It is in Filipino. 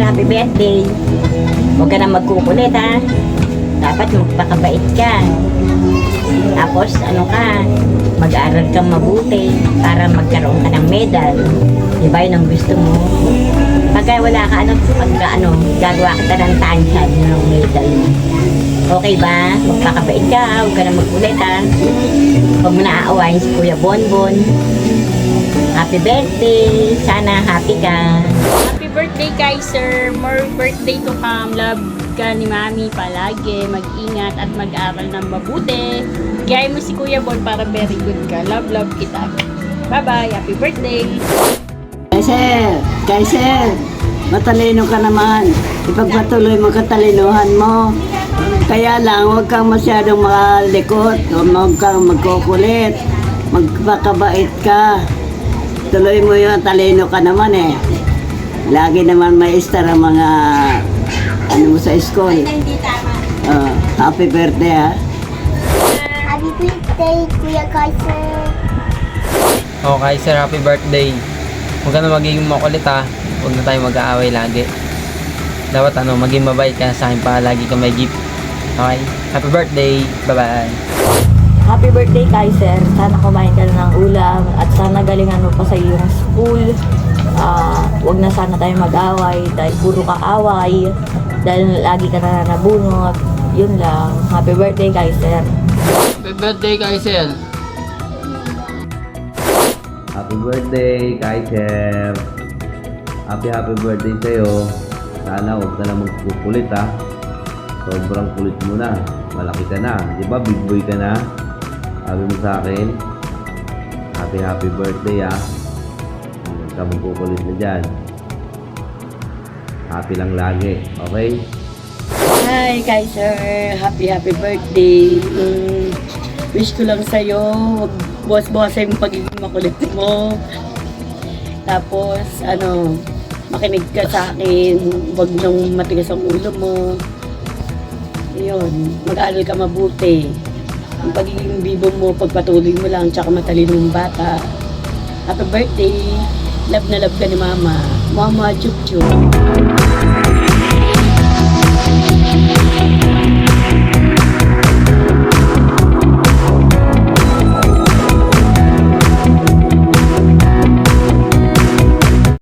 happy birthday. Huwag ka na magkukulit ha. Dapat magpakabait ka. Tapos mag-aaral kang mabuti para magkaroon ka ng medal. Diba yun ang gusto mo? Pagka wala ka, gagawa ka ng tansyan ng medal mo. Okay ba? Magpakabait ka, huwag ka na magkulit ha. Huwag mo na aawayin si Kuya Bonbon. Happy birthday! Sana happy ka. Happy birthday, Kaiser! More birthday to come. Love ka ni Mami palagi. Mag-ingat at mag-aral ng mabuti. Gaya mo si Kuya Bon para very good ka. Love, love kita. Bye-bye! Happy birthday! Kaiser, matalino ka naman. Ipagpatuloy mo katalinuhan mo. Kaya lang, huwag kang masyadong malikot. Huwag kang magkukulit. Magpakabait ka. Tuloy mo yun, talino ka naman eh. Lagi naman may star ang mga mo sa school. Happy birthday ha. Happy birthday, Kuya Kaiser. Oh, Kaiser, happy birthday. Huwag ka na magiging makulit ha. Huwag na tayo mag-aaway lagi. Dapat maging mabait ka sa akin para lagi ka may gift. Okay? Happy birthday. Bye-bye. Happy birthday, Kaiser. Sana kumain ka na ng ulam at sana galingan mo pa sa iyong school. Huwag na sana tayo mag-away dahil puro kaaway. Dahil lagi ka na nabunot. Yun lang. Happy birthday, Kaiser. Happy birthday, Kaiser. Happy birthday, Kaiser. Happy birthday sa'yo. Sana huwag ka na magkukulit ha. Sobrang kulit mo na. Malaki ka na. Di ba big boy ka na? Sabi mo sa akin. Happy birthday ha. Huwag ka magkukulit na dyan. Happy lang lagi. Okay? Hi, Kaiser. Happy birthday. Wish ko lang sa'yo, boss-bossay yung pagiging makulit mo. Tapos, makinig ka sa akin. Huwag nang matigas ang ulo mo. Yun, mag-aaral ka mabuti. Ang pagiging bibo mo, pagpatuloy mo lang, tsaka matalinong bata. Happy birthday. Love na love ka ni Mama. Mama, chup-chup.